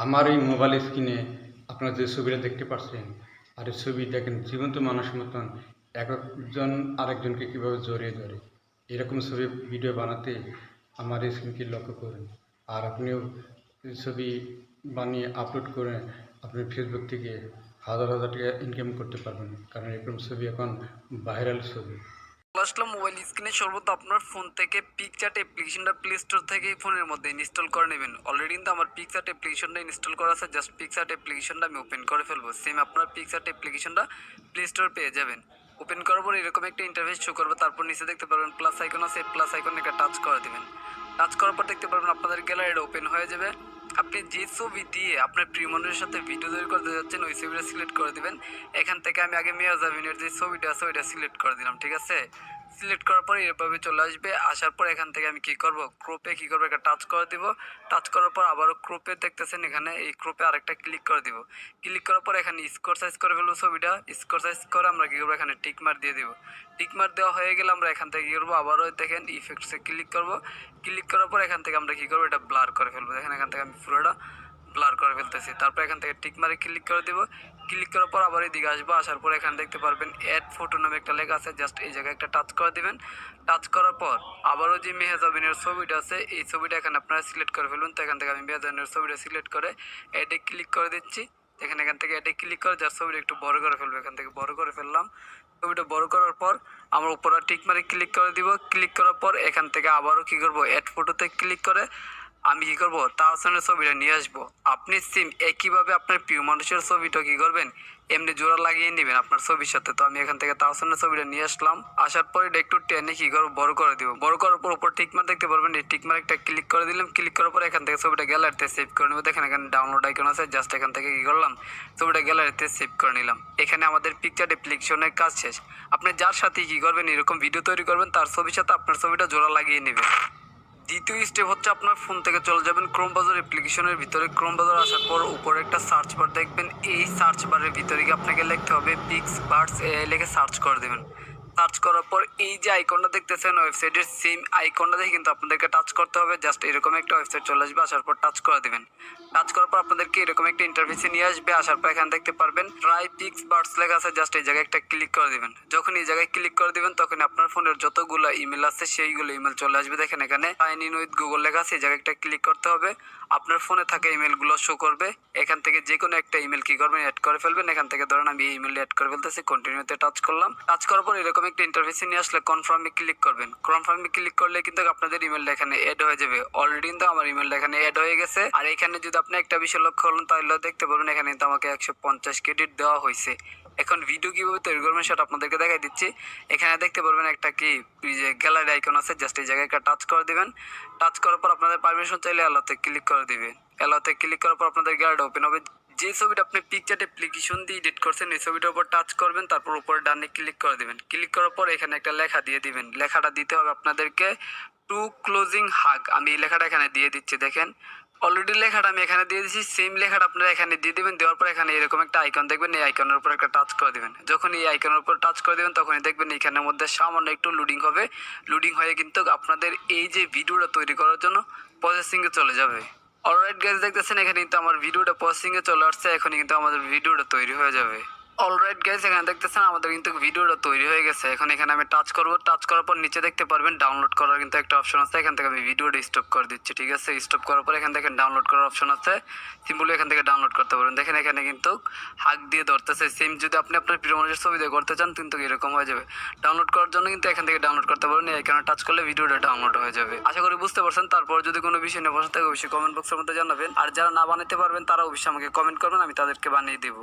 আমার এই মোবাইল স্ক্রিনে আপনারা যে ছবিটা দেখতে পাচ্ছেন, আর এই ছবি দেখেন জীবন্ত মানুষের মতন এক একজন আরেকজনকে কীভাবে জড়িয়ে ধরে। এরকম ছবি ভিডিও বানাতে আমার এই স্ক্রিনকে লক্ষ্য করুন। আর আপনিও এই ছবি বানিয়ে আপলোড করে আপনি ফেসবুক থেকে হাজার হাজার টাকা ইনকাম করতে পারবেন, কারণ এরকম ছবি এখন ভাইরাল ছবি। আসলে মোবাইল স্ক্রিনে সর্বদা আপনার ফোন থেকে পিকচার্ট অ্যাপ্লিকেশনটা প্লে স্টোর থেকে ফোনের মধ্যে ইনস্টল করে নেবেন। অলরেডি কিন্তু আমার পিকচার্ট অ্যাপ্লিকেশনটা ইনস্টল করা আছে। জাস্ট পিকচার্ট অ্যাপ্লিকেশনটা আমি ওপেন করে ফেলবো। সেম আপনার পিকচার্ট অ্যাপ্লিকেশনটা প্লে স্টোর পেয়ে যাবেন। ওপেন করার পর এরকম একটা ইন্টারফেস শো করবে। তারপর নিচে দেখতে পারবেন প্লাস আইকন আছে, প্লাস আইকন একটা টাচ করে দেবেন। টাচ করার পর দেখতে পারবেন আপনাদের গ্যালারিটা ওপেন হয়ে যাবে। আপনি যে ছবি দিয়ে আপনার প্রিয় মানুষের সাথে ভিডিও তৈরি করতে যাচ্ছেন ওই ছবিটা সিলেক্ট করে দিবেন। এখান থেকে আমি আগে মিয়াজাবিনের যে ছবিটা আছে ওইটা সিলেক্ট করে দিলাম, ঠিক আছে। সিলেক্ট করার পর এভাবে চলে আসবে। আসার পর এখান থেকে আমি কি করব, ক্রপে কি করবো, একটা টাচ করে দিব। টাচ করার পর আবারও ক্রপে দেখতেছেন এখানে, এই ক্রপে আরেকটা ক্লিক করে দিব। ক্লিক করার পর এখানে স্কোর সাইজ করে ফেলবো ছবিটা। স্কোর সাইজ করে আমরা কি করবো, এখানে টিক মার্ক দিয়ে দিব। টিক মার্ক দেওয়া হয়ে গেলে আমরা এখান থেকে কি করবো, আবারও দেখেন ইফেক্টসে ক্লিক করব। ক্লিক করার পর এখান থেকে আমরা কি করবো, এটা ব্লার করে ফেলবো। দেখেন এখান থেকে আমি পুরোটা ব্লার করে ফেলতেছি। তারপর এখান থেকে টিক মারে ক্লিক করে দিব। ক্লিক করার পর আবার এদিকে আসবো। আসার পর এখানে দেখতে পারবেন অ্যাড ফটো নামে একটা লেখা আছে। জাস্ট এই জায়গায় একটা টাচ করে দিবেন। টাচ করার পর আবারও যে মেহজাবিনের ছবিটা আছে এই ছবিটা এখানে আপনারা সিলেক্ট করে ফেলবেন। তো এখান থেকে আমি মেহজাবিনের ছবিটা সিলেক্ট করে অ্যাডে ক্লিক করে দিচ্ছি। এখান থেকে অ্যাডে ক্লিক করে যার ছবিটা একটু বড় করে ফেলবো। এখান থেকে বড় করে ফেললাম। ছবিটা বড় করার পর আমরা উপরে টিক মারে ক্লিক করে দিব। ক্লিক করার পর এখান থেকে আবারও কি করব, অ্যাড ফটোতে ক্লিক করে আমি কি করবো, তাহসানের ছবিটা নিয়ে আসবো। আপনি সেম একইভাবে আপনার প্রিয় মানুষের ছবিটা কি করবেন, এমনি জোড়া লাগিয়ে নেবেন আপনার ছবির সাথে। তো আমি এখান থেকে তাহসানের ছবিটা নিয়ে আসলাম। আসার পরে এটা একটু টেনে কি করবো, বড় করে দিব। বড় করার পর উপর টিকমার্ক দেখতে পারবেন, এই টিকমার্ক একটা ক্লিক করে দিলাম। ক্লিক করার পর এখান থেকে ছবিটা গ্যালারিতে সেভ করে নেবো। দেখেন এখানে ডাউনলোড আইকন আছে। জাস্ট এখান থেকে কি করলাম, ছবিটা গ্যালারিতে সেভ করে নিলাম। এখানে আমাদের পিকচার অ্যাপ্লিকেশনের কাজ শেষ। আপনি যার সাথে কি করবেন, এরকম ভিডিও তৈরি করবেন, তার ছবির সাথে আপনার ছবিটা জোড়া লাগিয়ে নেবেন। দ্বিতীয় স্টেপ হচ্ছে আপনার ফোন থেকে চলে যাবেন ক্রোম ব্রাউজার অ্যাপ্লিকেশনের ভিতরে। ক্রোম ব্রাউজার আসার পর উপরে একটা সার্চ বার দেখবেন। এই সার্চ বারের ভিতরে গিয়ে আপনাকে লিখতে হবে পিক্সবার্ডস লিখে সার্চ করে দেবেন। সার্চ করার পর এই যে আইকনটা দেখতেছেন ওয়েবসাইটের সেম আইকনটা দেখে কিন্তু আপনাদেরকে টাচ করতে হবে। জাস্ট এরকম একটা ওয়েবসাইট চলে আসবে। আসার পর টাচ করে দেবেন। টাচ করার পর আপনাদেরকে এরকম একটা ইন্টারফেসে নিয়ে আসবে। আসার পর এখানে দেখতে পারবেন ট্রাই পিক্সবার্ডস লেখা আছে। জাস্ট এই জায়গায় একটা ক্লিক করে দেবেন। যখন এই জায়গায় ক্লিক করে দেবেন তখন আপনার ফোনের যতগুলো ইমেল আছে সেইগুলো ইমেল চলে আসবে। দেখেন এখানে সাইন ইন উইথ গুগল লেখা আছে। এই জায়গায় একটা ক্লিক করতে হবে। আপনার ফোনে থাকা ইমেলগুলো শো করবে। এখান থেকে যে কোনো একটা ইমেল কি করবেন, অ্যাড করে ফেলবেন। এখান থেকে ধরেন আমি এই ইমেল অ্যাড করে ফেলতেছি। কন্টিনিউতে টাচ করলাম। টাচ করার পর এরকম একটা ইন্টারফেসে নিয়ে আসলে কনফার্মে ক্লিক করবেন। কনফার্মে ক্লিক করলে কিন্তু আপনাদের ইমেলটা এখানে অ্যাড হয়ে যাবে। অলরেডি কিন্তু আমার ইমেলটা এখানে অ্যাড হয়ে গেছে। আর এখানে যদি আপনি একটা বিষয় লক্ষ্য করলেন তাহলে দেখতে পারবেন এখানে কিন্তু আমাকে 150 ক্রেডিট দেওয়া হয়েছে। এখন ভিডিও কিভাবে তৈরি করবেন সেটা আপনাদেরকে দেখাই দিচ্ছি। এখানে দেখতে পারবেন একটা কি যে গ্যালারি আইকন আছে। জাস্ট এই জায়গায় একটা টাচ করে দিবেন। টাচ করার পর আপনাদের পারমিশন চাইলে অ্যালাউতে ক্লিক করে দিবেন। অ্যালাউতে ক্লিক করার পর আপনাদের গ্যালারি ওপেন হবে। যে ছবিটা আপনি পিকচার অ্যাপ্লিকেশন দিয়ে এডিট করছেন এই ছবিটার উপর টাচ করবেন। তারপর উপরে ডানে ক্লিক করে দিবেন। ক্লিক করার পর এখানে একটা লেখা দিয়ে দিবেন। লেখাটা দিতে হবে আপনাদেরকে টু ক্লোজিং হাগ। আমি এই লেখাটা এখানে দিয়ে দিচ্ছি। দেখেন অলরেডি লেখাটা আমি এখানে দিয়ে দিচ্ছি। সেম লেখাটা আপনারা এখানে দিয়ে দেবেন। দেওয়ার পর এখানে এরকম একটা আইকন দেখবেন। এই আইকনের উপর একটা টাচ করে দেবেন। যখন এই আইকনের উপর টাচ করে দেবেন তখনই দেখবেন এখানের মধ্যে সামান্য একটু লোডিং হবে। লোডিং হয়ে কিন্তু আপনাদের এই যে ভিডিওটা তৈরি করার জন্য প্রসেসিংয়ে চলে যাবে। অলরাইট গাইস, দেখতেছেন এখানে কিন্তু আমার ভিডিওটা প্রসেসিংয়ে চলে আসছে। এখনই কিন্তু আমাদের ভিডিওটা তৈরি হয়ে যাবে। অলরাইট গাইস, এখানে দেখতেছেন আমাদের কিন্তু ভিডিওটা তৈরি হয়ে গেছে। এখন এখানে আমি টাচ করব। টাচ করার পর নিচে দেখতে পারবেন ডাউনলোড করার কিন্তু একটা অপশন আছে। এখান থেকে আমি ভিডিওটা স্টপ করে দিচ্ছি, ঠিক আছে। স্টপ করার পর এখান থেকে ডাউনলোড করার অপশন আছে। সিম্পলি এখান থেকে ডাউনলোড করতে পারবেন। দেখেন এখানে কিন্তু হাগ দিয়ে ধরতেছে। সেম যদি আপনি আপনার প্রিয় মানুষের ছবি দিয়ে করতে চান কিন্তু এরকম হয়ে যাবে। ডাউনলোড করার জন্য কিন্তু এখান থেকে ডাউনলোড করতে পারবেন। এখানে টাচ করলে ভিডিওটা ডাউনলোড হয়ে যাবে। আশা করি বুঝতে পারছেন। তারপর যদি কোনো বিষয় নিয়ে বসে থাকে অবশ্যই কমেন্ট বক্সের মধ্যে জানাবেন। আর যারা না বানাতে পারবেন তারা অবশ্যই আমাকে কমেন্ট করবেন, আমি তাদেরকে বানিয়ে দেবো।